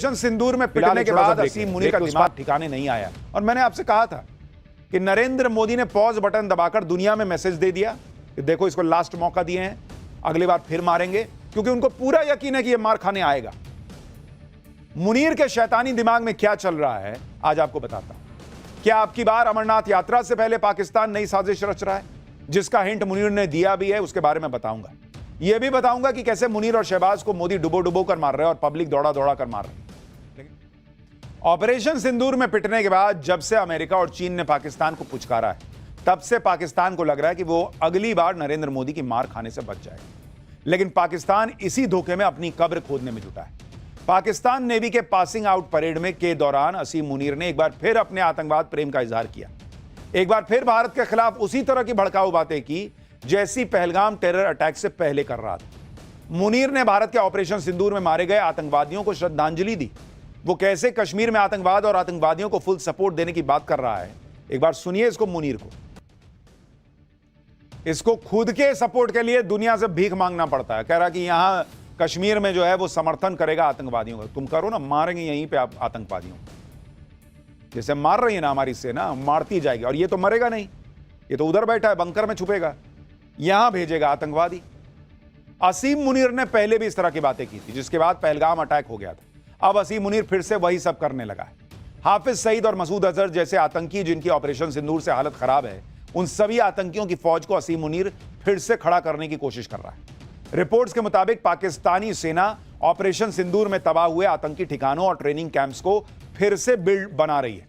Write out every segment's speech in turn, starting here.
Operation सिंदूर में पिटने के बाद असीम मुनीर का दिमाग ठिकाने नहीं आया और मैंने आपसे कहा था कि नरेंद्र मोदी ने पॉज बटन दबाकर दुनिया में मैसेज दे दिया कि देखो इसको लास्ट मौका दिए हैं, अगली बार फिर मारेंगे, क्योंकि उनको पूरा यकीन है कि यह मार खाने आएगा। मुनीर के शैतानी दिमाग में क्या चल रहा है आज आपको बताता हूं। क्या आपकी बार अमरनाथ यात्रा से पहले पाकिस्तान नई साजिश रच रहा है, जिसका हिंट मुनीर ने दिया भी है, उसके बारे में बताऊंगा। यह भी बताऊंगा कि कैसे मुनीर और शहबाज को मोदी डुबो डुबो कर मार रहे हैं और पब्लिक दौड़ा दौड़ा कर मार रही है। ऑपरेशन सिंदूर में पिटने के बाद जब से अमेरिका और चीन ने पाकिस्तान को पुचकारा है, तब से पाकिस्तान को लग रहा है कि वो अगली बार नरेंद्र मोदी की मार खाने से बच जाएगा। लेकिन पाकिस्तान इसी धोखे में अपनी कब्र खोदने में जुटा है। पाकिस्तान नेवी के पासिंग आउट परेड में के दौरान असीम मुनीर ने एक बार फिर अपने आतंकवाद प्रेम का इजहार किया। एक बार फिर भारत के खिलाफ उसी तरह की भड़काऊ बातें की जैसी पहलगाम टेरर अटैक से पहले कर रहा था। मुनीर ने भारत के ऑपरेशन सिंदूर में मारे गए आतंकवादियों को श्रद्धांजलि दी। वो कैसे कश्मीर में आतंकवाद और आतंकवादियों को फुल सपोर्ट देने की बात कर रहा है, एक बार सुनिए इसको। मुनीर को इसको खुद के सपोर्ट के लिए दुनिया से भीख मांगना पड़ता है। कह रहा कि यहां कश्मीर में जो है वो समर्थन करेगा आतंकवादियों का। तुम करो ना, मारेंगे यहीं पे आप आतंकवादियों को, जैसे मार रही है ना हमारी सेना, मारती जाएगी। और ये तो मरेगा नहीं, ये तो उधर बैठा है बंकर में छुपेगा, यहां भेजेगा आतंकवादी। असीम मुनीर ने पहले भी इस तरह की बातें की थी, जिसके बाद पहलगाम अटैक हो गया था। अब असीम मुनीर फिर से वही सब करने लगा है। हाफिज सईद और मसूद अजहर जैसे आतंकी जिनकी ऑपरेशन सिंदूर से हालत खराब है, उन सभी आतंकियों की फौज को असीम मुनीर फिर से खड़ा करने की कोशिश कर रहा है। रिपोर्ट्स के मुताबिक पाकिस्तानी सेना ऑपरेशन सिंदूर में तबाह हुए आतंकी ठिकानों और ट्रेनिंग कैंप्स को फिर से बिल्ड बना रही है।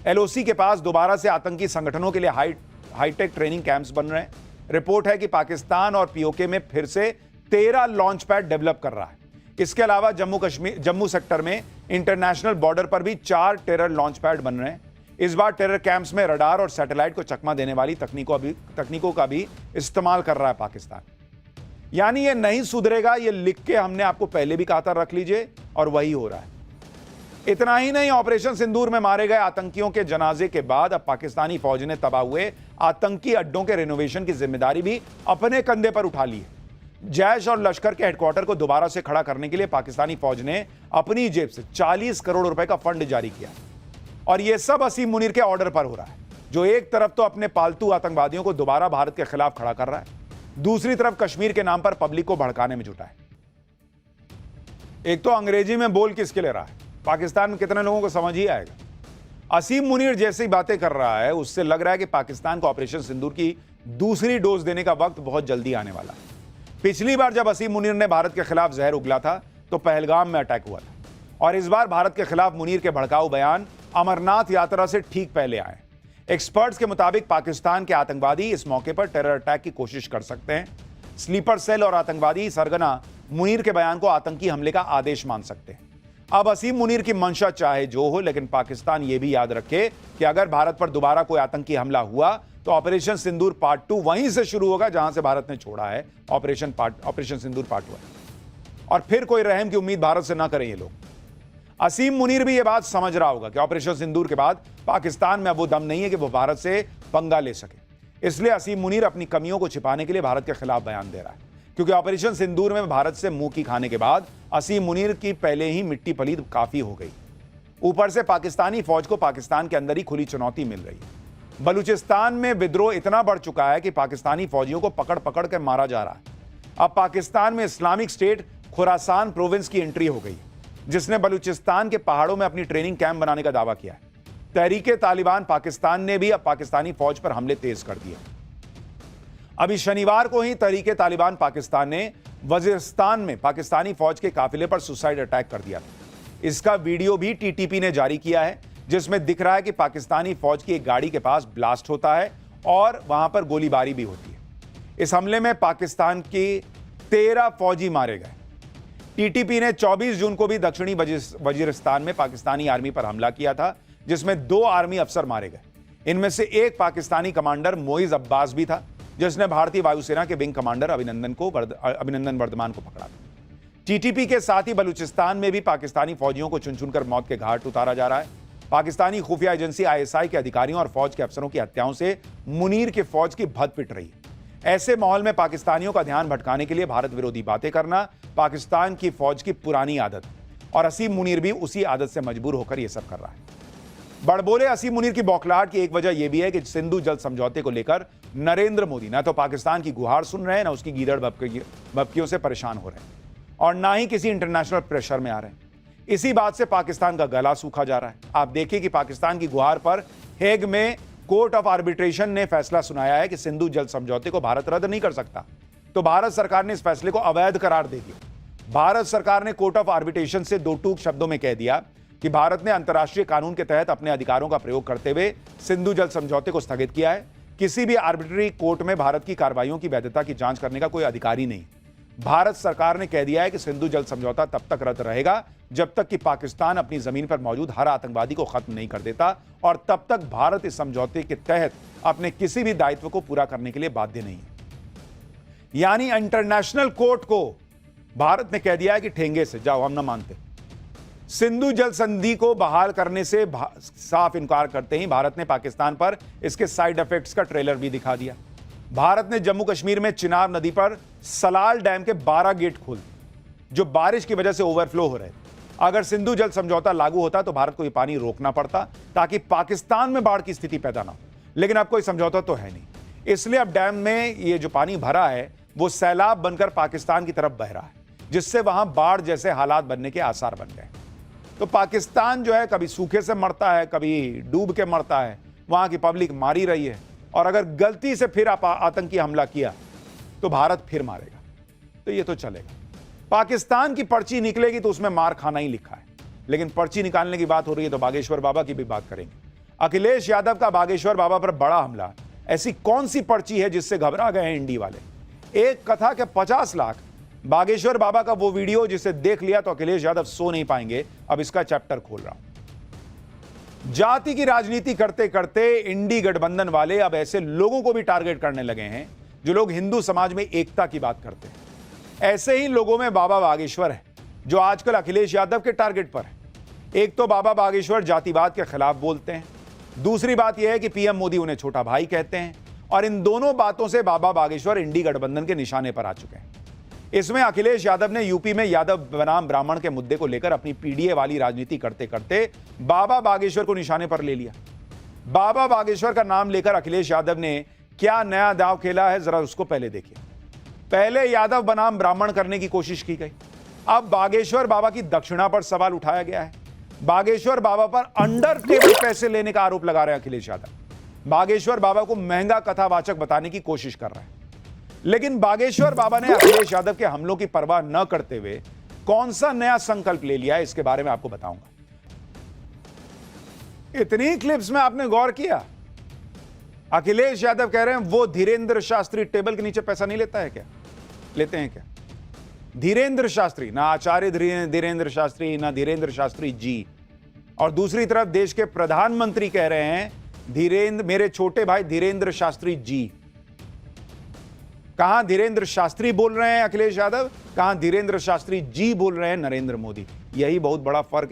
एलओसी के पास दोबारा से आतंकी संगठनों के लिए हाईटेक ट्रेनिंग कैंप्स बन रहे हैं। रिपोर्ट है कि पाकिस्तान और पीओके में फिर से 13 लॉन्च पैड डेवलप कर रहा है। इसके अलावा जम्मू सेक्टर में इंटरनेशनल बॉर्डर पर भी 4 टेरर लॉन्च पैड बन रहे हैं। इस बार टेरर कैंप्स में रडार और सैटेलाइट को चकमा देने वाली तकनीकों का भी इस्तेमाल कर रहा है पाकिस्तान। यानी ये नहीं सुधरेगा, ये लिख के हमने आपको पहले भी कहा था, रख लीजिए, और वही हो रहा है। इतना ही नहीं, ऑपरेशन सिंदूर में मारे गए आतंकियों के जनाजे के बाद अब पाकिस्तानी फौज ने तबाह हुए आतंकी अड्डों के रेनोवेशन की जिम्मेदारी भी अपने कंधे पर उठा ली है। जैश और लश्कर के हेडक्वार्टर को दोबारा से खड़ा करने के लिए पाकिस्तानी फौज ने अपनी जेब से 40 करोड़ रुपए का फंड जारी किया। और यह सब असीम मुनीर के ऑर्डर पर हो रहा है, जो एक तरफ तो अपने पालतू आतंकवादियों को दोबारा भारत के खिलाफ खड़ा कर रहा है, दूसरी तरफ कश्मीर के नाम पर पब्लिक को भड़काने में जुटा है। एक तो अंग्रेजी में बोल किसके ले रहा है, पाकिस्तान में कितने लोगों को समझ ही आएगा। असीम मुनीर जैसी बातें कर रहा है, उससे लग रहा है कि पाकिस्तान को ऑपरेशन सिंदूर की दूसरी डोज देने का वक्त बहुत जल्दी आने वाला है। पिछली बार जब असीम मुनीर ने भारत के खिलाफ जहर उगला था तो पहलगाम में अटैक हुआ था, और इस बार भारत के खिलाफ मुनीर के भड़काऊ बयान अमरनाथ यात्रा से ठीक पहले आए। एक्सपर्ट्स के मुताबिक पाकिस्तान के आतंकवादी इस मौके पर टेरर अटैक की कोशिश कर सकते हैं। स्लीपर सेल और आतंकवादी सरगना मुनीर के बयान को आतंकी हमले का आदेश मान सकते हैं। अब असीम मुनीर की मंशा चाहे जो हो, लेकिन पाकिस्तान यह भी याद रखे कि अगर भारत पर दोबारा कोई आतंकी हमला हुआ तो ऑपरेशन सिंदूर पार्ट 2 वहीं से शुरू होगा जहां से भारत ने छोड़ा है ऑपरेशन सिंदूर पार्ट 1। और फिर कोई रहम की उम्मीद भारत से ना करें ये लोग। असीम मुनीर भी ये बात समझ रहा होगा कि ऑपरेशन सिंदूर के बाद पाकिस्तान में अब वो दम नहीं है कि वो भारत से पंगा ले सके। इसलिए असीम मुनीर अपनी कमियों को छिपाने के लिए भारत के खिलाफ बयान दे रहा है, क्योंकि ऑपरेशन सिंदूर में भारत से मुंह की खाने के बाद असीम मुनीर की पहले ही मिट्टी पलीद काफी हो गई। ऊपर से पाकिस्तानी फौज को पाकिस्तान के अंदर ही खुली चुनौती मिल रही है। बलूचिस्तान में विद्रोह इतना बढ़ चुका है कि पाकिस्तानी फौजियों को पकड़ पकड़ कर मारा जा रहा है। अब पाकिस्तान में इस्लामिक स्टेट खुरासान प्रोविंस की एंट्री हो गई, जिसने बलूचिस्तान के पहाड़ों में अपनी ट्रेनिंग कैंप बनाने का दावा किया है। तहरीके तालिबान पाकिस्तान ने भी अब पाकिस्तानी फौज पर हमले तेज कर दिए। अभी शनिवार को ही तहरीके तालिबान पाकिस्तान ने वजीरिस्तान में पाकिस्तानी फौज के काफिले पर सुसाइड अटैक कर दिया था। इसका वीडियो भी टीटीपी ने जारी किया है, जिसमें दिख रहा है कि पाकिस्तानी फौज की एक गाड़ी के पास ब्लास्ट होता है और वहां पर गोलीबारी भी होती है। इस हमले में पाकिस्तान के 13 फौजी मारे गए। टीटीपी ने 24 जून को भी दक्षिणी वजीरिस्तान में पाकिस्तानी आर्मी पर हमला किया था, जिसमें 2 आर्मी अफसर मारे गए। इनमें से एक पाकिस्तानी कमांडर मोइज अब्बास भी था, जिसने भारतीय वायुसेना के विंग कमांडर अभिनंदन वर्धमान को पकड़ा था। टीटीपी के साथ ही बलूचिस्तान में भी पाकिस्तानी फौजियों को चुन चुनकर मौत के घाट उतारा जा रहा है। पाकिस्तानी खुफिया एजेंसी आईएसआई के अधिकारियों और फौज के अफसरों की हत्याओं से मुनीर के फौज की भद पिट रही है। ऐसे माहौल में पाकिस्तानियों का ध्यान भटकाने के लिए भारत विरोधी बातें करना पाकिस्तान की फौज की पुरानी आदत है। और असीम मुनीर भी उसी आदत से मजबूर होकर यह सब कर रहा है। बड़बोले असीम मुनीर की बौखलाहट की एक वजह यह भी है कि सिंधु जल समझौते को लेकर नरेंद्र मोदी ना तो पाकिस्तान की गुहार सुन रहे हैं, ना उसकी गीदड़ बपकियों से परेशान हो रहे हैं, और ना ही किसी इंटरनेशनल प्रेशर में आ रहे हैं। इसी बात से पाकिस्तान का गला सूखा जा रहा है। आप देखिए कि पाकिस्तान की गुहार पर हेग में कोर्ट ऑफ आर्बिट्रेशन ने फैसला सुनाया है कि सिंधु जल समझौते को भारत रद्द नहीं कर सकता, तो भारत सरकार ने इस फैसले को अवैध करार दे दिया। भारत सरकार ने कोर्ट ऑफ आर्बिट्रेशन से दो टूक शब्दों में कह दिया कि भारत ने अंतर्राष्ट्रीय कानून के तहत अपने अधिकारों का प्रयोग करते हुए सिंधु जल समझौते को स्थगित किया है। किसी भी आर्बिट्री कोर्ट में भारत की कार्रवाइयों की वैधता की जांच करने का कोई अधिकार ही नहीं। भारत सरकार ने कह दिया है कि सिंधु जल समझौता तब तक रद्द रहेगा जब तक कि पाकिस्तान अपनी जमीन पर मौजूद हर आतंकवादी को खत्म नहीं कर देता, और तब तक भारत इस समझौते के तहत अपने किसी भी दायित्व को पूरा करने के लिए बाध्य नहीं है। यानी इंटरनेशनल कोर्ट को भारत ने कह दिया है कि ठेंगे से जाओ, हम ना मानते। सिंधु जल संधि को बहाल करने से साफ इनकार करते ही भारत ने पाकिस्तान पर इसके साइड इफेक्ट्स का ट्रेलर भी दिखा दिया। भारत ने जम्मू कश्मीर में चिनाब नदी पर सलाल डैम के 12 गेट खोल दिए जो बारिश की वजह से ओवरफ्लो हो रहे थे। अगर सिंधु जल समझौता लागू होता तो भारत को यह पानी रोकना पड़ता ताकि पाकिस्तान में बाढ़ की स्थिति पैदा ना हो, लेकिन अब कोई समझौता तो है नहीं। इसलिए अब डैम में ये जो पानी भरा है वो सैलाब बनकर पाकिस्तान की तरफ बह रहा है, जिससे वहां बाढ़ जैसे हालात बनने के आसार बन गए। तो पाकिस्तान जो है कभी सूखे से मरता है, कभी डूब के मरता है, वहां की पब्लिक मारी रही है, और अगर गलती से फिर आतंकी हमला किया तो भारत फिर मारेगा। तो ये तो चलेगा। पाकिस्तान की पर्ची निकलेगी तो उसमें मार खाना ही लिखा है, लेकिन पर्ची निकालने की बात हो रही है तो बागेश्वर बाबा की भी बात करेंगे। अखिलेश यादव का बागेश्वर बाबा पर बड़ा हमला, ऐसी कौन सी पर्ची है जिससे घबरा गए हैं इंडी वाले। एक कथा के 50 लाख। बागेश्वर बाबा का वो वीडियो जिसे देख लिया तो अखिलेश यादव सो नहीं पाएंगे। अब इसका चैप्टर खोल रहा हूं। जाति की राजनीति करते करते इंडी गठबंधन वाले अब ऐसे लोगों को भी टारगेट करने लगे हैं जो लोग हिंदू समाज में एकता की बात करते हैं। ऐसे ही लोगों में बाबा बागेश्वर है जो आजकल अखिलेश यादव के टारगेट पर है। एक तो बाबा बागेश्वर जातिवाद के खिलाफ बोलते हैं, दूसरी बात यह है कि पीएम मोदी उन्हें छोटा भाई कहते हैं, और इन दोनों बातों से बाबा बागेश्वर इंडी गठबंधन के निशाने पर आ चुके हैं। इसमें अखिलेश यादव ने यूपी में यादव बनाम ब्राह्मण के मुद्दे को लेकर अपनी पीडीए वाली राजनीति करते करते बाबा बागेश्वर को निशाने पर ले लिया। बाबा बागेश्वर का नाम लेकर अखिलेश यादव ने क्या नया दांव खेला है, जरा उसको पहले देखिए। पहले यादव बनाम ब्राह्मण करने की कोशिश की गई, अब बागेश्वर बाबा की दक्षिणा पर सवाल उठाया गया है। बागेश्वर बाबा पर अंडर टेबल पैसे लेने का आरोप लगा रहे हैं अखिलेश यादव। बागेश्वर बाबा को महंगा कथावाचक बताने की कोशिश कर रहे हैं, लेकिन बागेश्वर बाबा ने अखिलेश यादव के हमलों की परवाह न करते हुए कौन सा नया संकल्प ले लिया है, इसके बारे में आपको बताऊंगा। इतनी क्लिप्स में आपने गौर किया? अखिलेश यादव कह रहे हैं वो धीरेंद्र शास्त्री टेबल के नीचे पैसा नहीं लेता है क्या? लेते हैं क्या? धीरेंद्र शास्त्री, ना आचार्य धीरेंद्र शास्त्री, ना धीरेंद्र शास्त्री जी। और दूसरी तरफ देश के प्रधानमंत्री कह रहे हैं धीरेंद्र, मेरे छोटे भाई धीरेंद्र शास्त्री जी। कहां धीरेंद्र शास्त्री बोल रहे हैं अखिलेश यादव, कहां धीरेंद्र शास्त्री जी बोल रहे हैं नरेंद्र मोदी। यही बहुत बड़ा फर्क